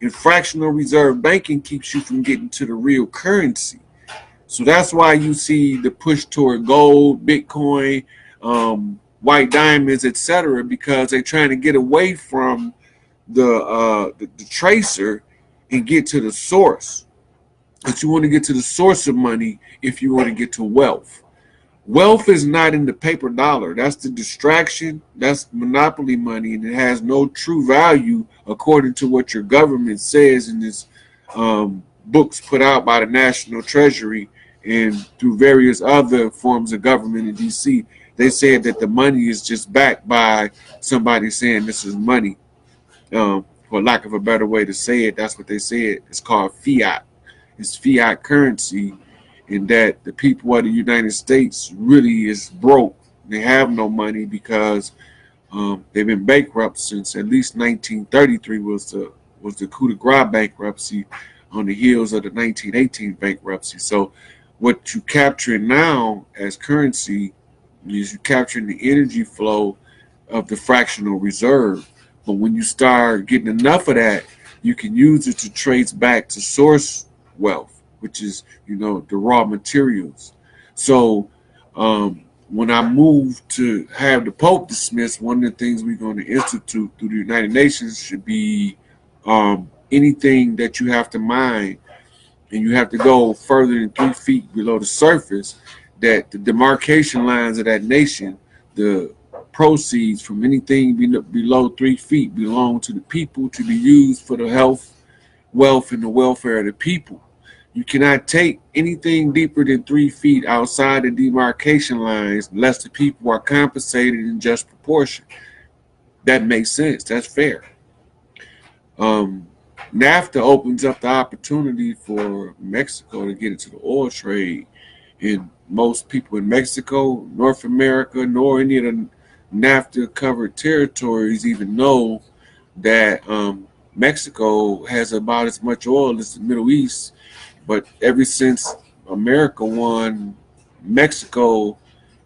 And fractional reserve banking keeps you from getting to the real currency. So that's why you see the push toward gold, Bitcoin, white diamonds, etc., because they're trying to get away from the tracer and get to the source. But you want to get to the source of money if you want to get to wealth. Wealth is not in the paper dollar. That's the distraction. That's monopoly money, and it has no true value according to what your government says in this books put out by the National Treasury and through various other forms of government in DC. They said that the money is just backed by somebody saying this is money. For lack of a better way to say it, that's what they said. It's called fiat. It's fiat currency, and that the people of the United States really is broke. They have no money because they've been bankrupt since at least 1933 was the coup de grace bankruptcy on the heels of the 1918 bankruptcy. So what you capturing now as currency is you capturing the energy flow of the fractional reserve. But when you start getting enough of that, you can use it to trace back to source wealth, which is, the raw materials. So when I moved to have the Pope dismissed, one of the things we're going to institute through the United Nations should be anything that you have to mine and you have to go further than 3 feet below the surface, that the demarcation lines of that nation, the proceeds from anything below 3 feet belong to the people to be used for the health, wealth, and the welfare of the people. You cannot take anything deeper than 3 feet outside the demarcation lines unless the people are compensated in just proportion. That makes sense. That's fair. NAFTA opens up the opportunity for Mexico to get into the oil trade. And most people in Mexico, North America, nor any of the NAFTA covered territories even know that Mexico has about as much oil as the Middle East. But ever since America won Mexico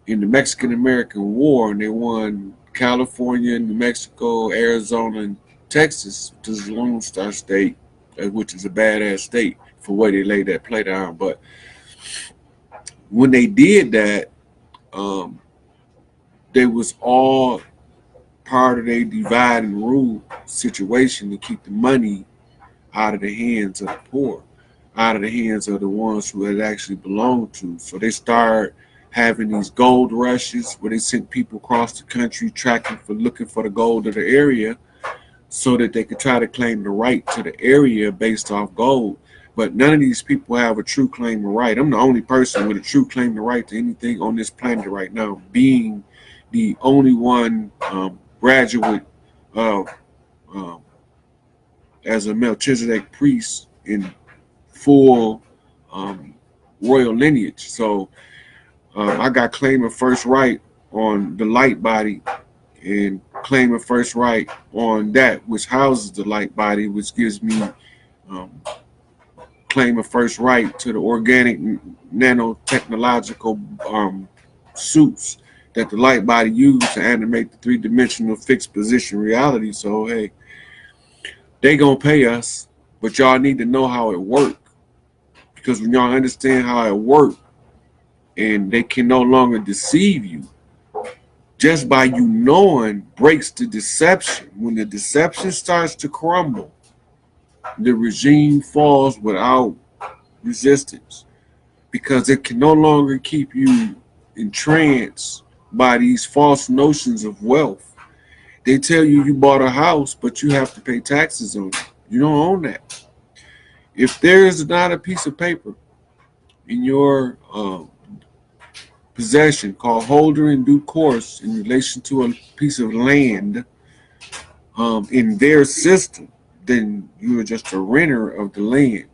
in the Mexican-American War, and they won California, New Mexico, Arizona, and Texas, which is a Lone Star state, which is a badass state for where they laid that play down. But when they did that, they was all part of a divide and rule situation to keep the money out of the hands of the poor, out of the hands of the ones who it actually belonged to. So they started having these gold rushes where they sent people across the country looking for the gold of the area so that they could try to claim the right to the area based off gold. But none of these people have a true claim to right. I'm the only person with a true claim to right to anything on this planet right now, being the only one graduate as a Melchizedek priest in full royal lineage. So I got claim of first right on the light body and claim of first right on that which houses the light body, which gives me claim of first right to the organic nanotechnological suits that the light body used to animate the three-dimensional fixed position reality. So hey, they gonna pay us, but y'all need to know how it works, because when y'all understand how it works, and they can no longer deceive you, just by you knowing breaks the deception. When the deception starts to crumble, the regime falls without resistance, because it can no longer keep you entranced by these false notions of wealth. They tell you you bought a house, but you have to pay taxes on it. You don't own that. If there is not a piece of paper in your possession called holder in due course in relation to a piece of land in their system, then you are just a renter of the land.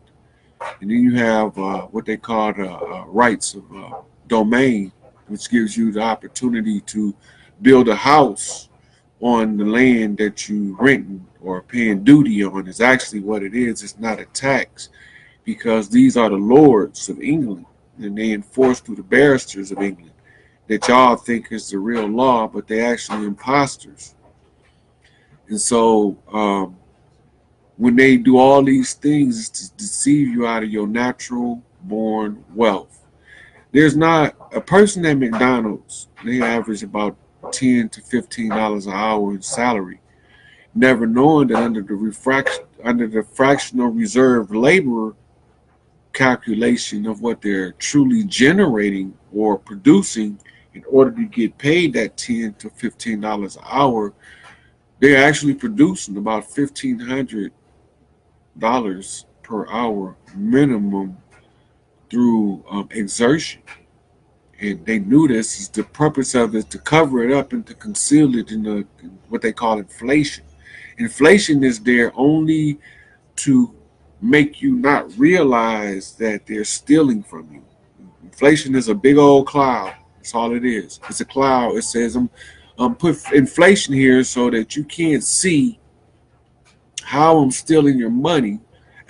And then you have what they call the rights of domain, which gives you the opportunity to build a house on the land that you renting or paying duty on. Is actually what it is. It's not a tax, because these are the lords of England, and they enforce through the barristers of England that y'all think is the real law, but they actually imposters. And so when they do all these things, it's to deceive you out of your natural born wealth. There's not a person at McDonald's, they average about $10 to $15 an hour in salary, never knowing that under the fractional reserve labor calculation of what they're truly generating or producing in order to get paid that $10 to $15 an hour, they're actually producing about $1,500 per hour minimum through exertion. and they knew this. Is the purpose of it to cover it up and to conceal it in what they call inflation. Inflation is there only to make you not realize that they're stealing from you. Inflation is a big old cloud. That's all it is. It's a cloud. It says I'm put inflation here so that you can't see how I'm stealing your money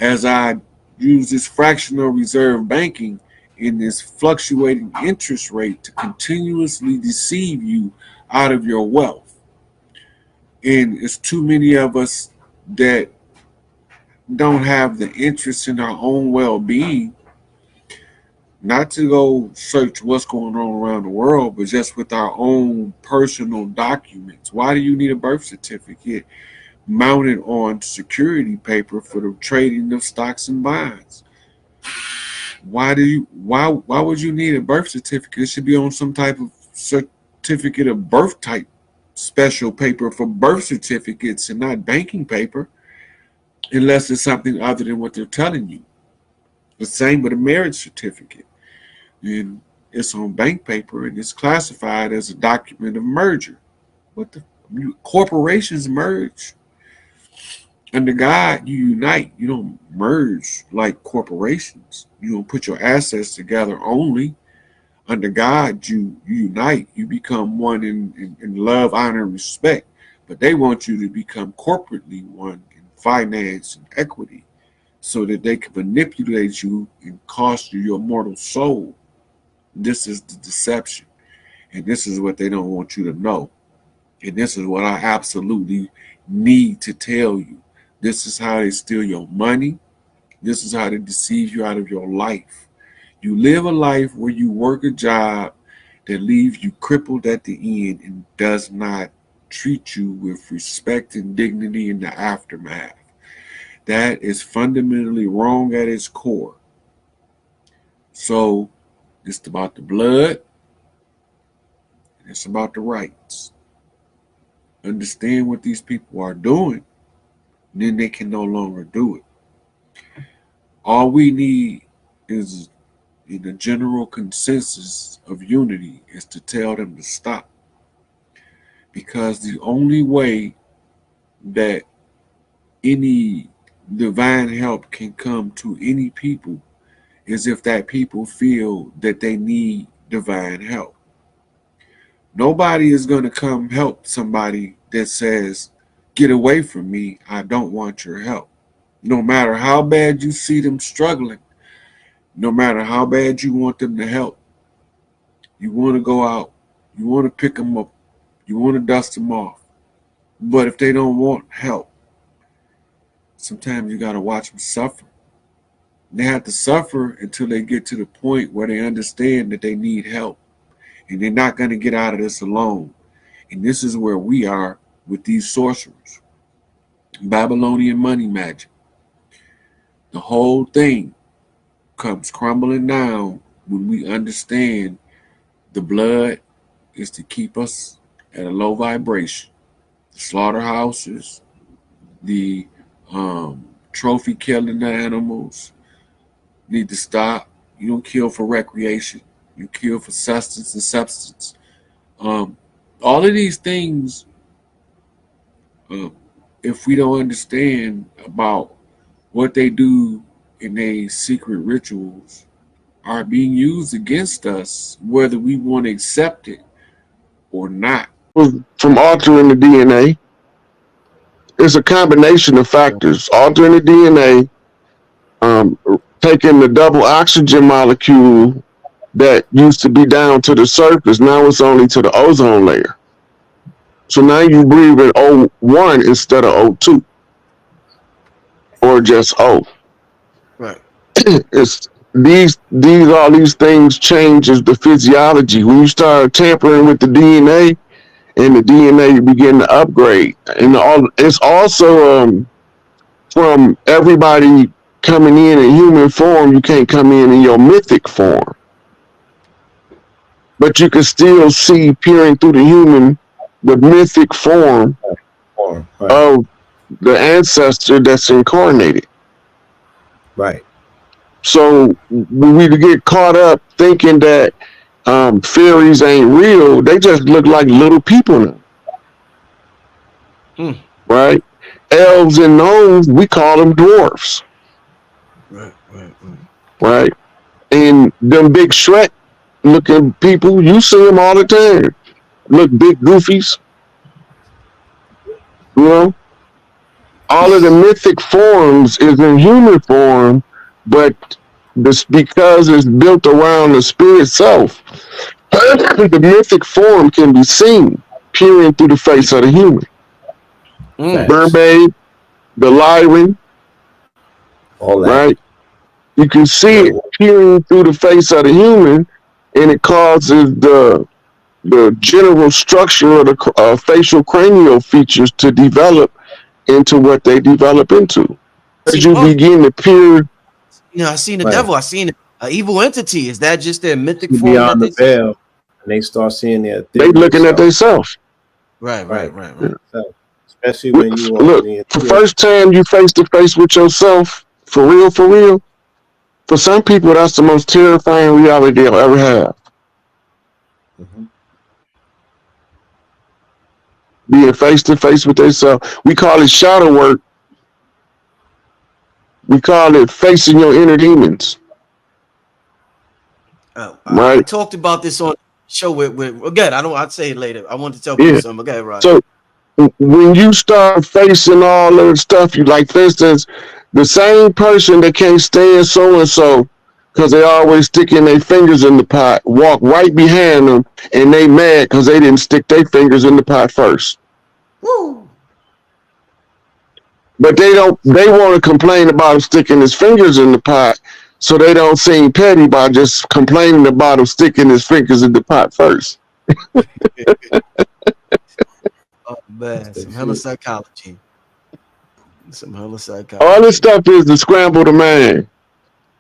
as I use this fractional reserve banking in this fluctuating interest rate to continuously deceive you out of your wealth. And it's too many of us that don't have the interest in our own well-being, not to go search what's going on around the world, but just with our own personal documents. Why do you need a birth certificate mounted on security paper for the trading of stocks and bonds? Why would you need a birth certificate? It should be on some type of certificate of birth type special paper for birth certificates and not banking paper, unless it's something other than what they're telling you. The same with a marriage certificate. And it's on bank paper and it's classified as a document of merger. Corporations merge. Under God, you unite. You don't merge like corporations. You don't put your assets together only. Under God, you unite. You become one in love, honor, and respect. But they want you to become corporately one in finance and equity so that they can manipulate you and cost you your mortal soul. This is the deception. And this is what they don't want you to know. And this is what I absolutely need to tell you. This is how they steal your money. This is how they deceive you out of your life. You live a life where you work a job that leaves you crippled at the end and does not treat you with respect and dignity in the aftermath. That is fundamentally wrong at its core. So it's about the blood. And it's about the rights. Understand what these people are doing. Then they can no longer do it. All we need is, in a general consensus of unity, is to tell them to stop. Because the only way that any divine help can come to any people is if that people feel that they need divine help. Nobody is going to come help somebody that says, get away from me, I don't want your help. No matter how bad you see them struggling, no matter how bad you want them to help, you want to go out, you want to pick them up, you want to dust them off. But if they don't want help, sometimes you got to watch them suffer. They have to suffer until they get to the point where they understand that they need help. And they're not going to get out of this alone. And this is where we are with these sorcerers. Babylonian money magic. The whole thing comes crumbling down when we understand the blood is to keep us at a low vibration. The slaughterhouses, the trophy killing the animals need to stop. You don't kill for recreation. You kill for sustenance and substance. All of these things, if we don't understand about what they do in their secret rituals, are being used against us, whether we want to accept it or not. From altering the DNA, it's a combination of factors. Altering the DNA, taking the double oxygen molecule that used to be down to the surface, now it's only to the ozone layer. So now you breathe in O1 instead of O2, or just O. Right. It's all these things changes the physiology. When you start tampering with the DNA, and the DNA begin to upgrade, and it's also from everybody coming in human form. You can't come in your mythic form, but you can still see peering through the mythic form Right. of the ancestor that's incarnated. Right. So we get caught up thinking that fairies ain't real. They just look like little people now. Right? Elves and gnomes, we call them dwarfs. Right? And them big Shrek looking people, you see them all the time. Look big goofies. You know? All of the mythic forms is in human form, but this because it's built around the spirit self, the mythic form can be seen peering through the face of the human. Mermaid, the Lyran, all that. right? You can see it peering through the face of the human, and it causes the general structure of the facial cranial features to develop into what they develop into. As you begin to peer, I seen the devil. I seen an evil entity. Is that just their mythic form? Beyond the veil, and they start seeing their. They looking at themselves. Right. So, especially when you look, the first time you face to face with yourself, for real, for some people, that's the most terrifying reality they'll ever have. Being face to face with themselves. We call it shadow work. We call it facing your inner demons. Right? I talked about this on the show with again. I'd say it later. I want to tell people something. Okay, right. So when you start facing all of the stuff, you like, for instance, the same person that can't stand so and so because they always sticking their fingers in the pot, walk right behind them, and they mad because they didn't stick their fingers in the pot first. Woo. But they want to complain about him sticking his fingers in the pot, so they don't seem petty by just complaining about him sticking his fingers in the pot first. Oh man, some hella psychology. All this stuff is to scramble the mind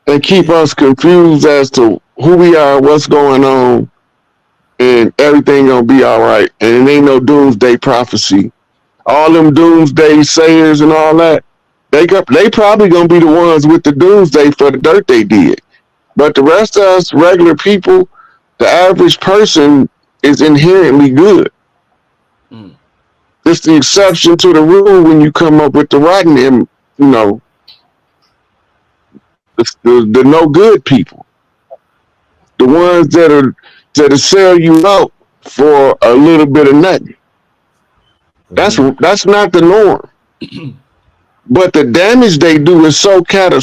and keep us confused as to who we are, what's going on, and everything gonna be all right. And it ain't no doomsday prophecy. All them doomsday sayers and all that, they probably gonna be the ones with the doomsday for the dirt they did. But the rest of us, regular people, the average person is inherently good. It's the exception to the rule when you come up with the rotten, the no good people, the ones that sell you out for a little bit of nothing. That's not the norm. But the damage they do is so catastrophic.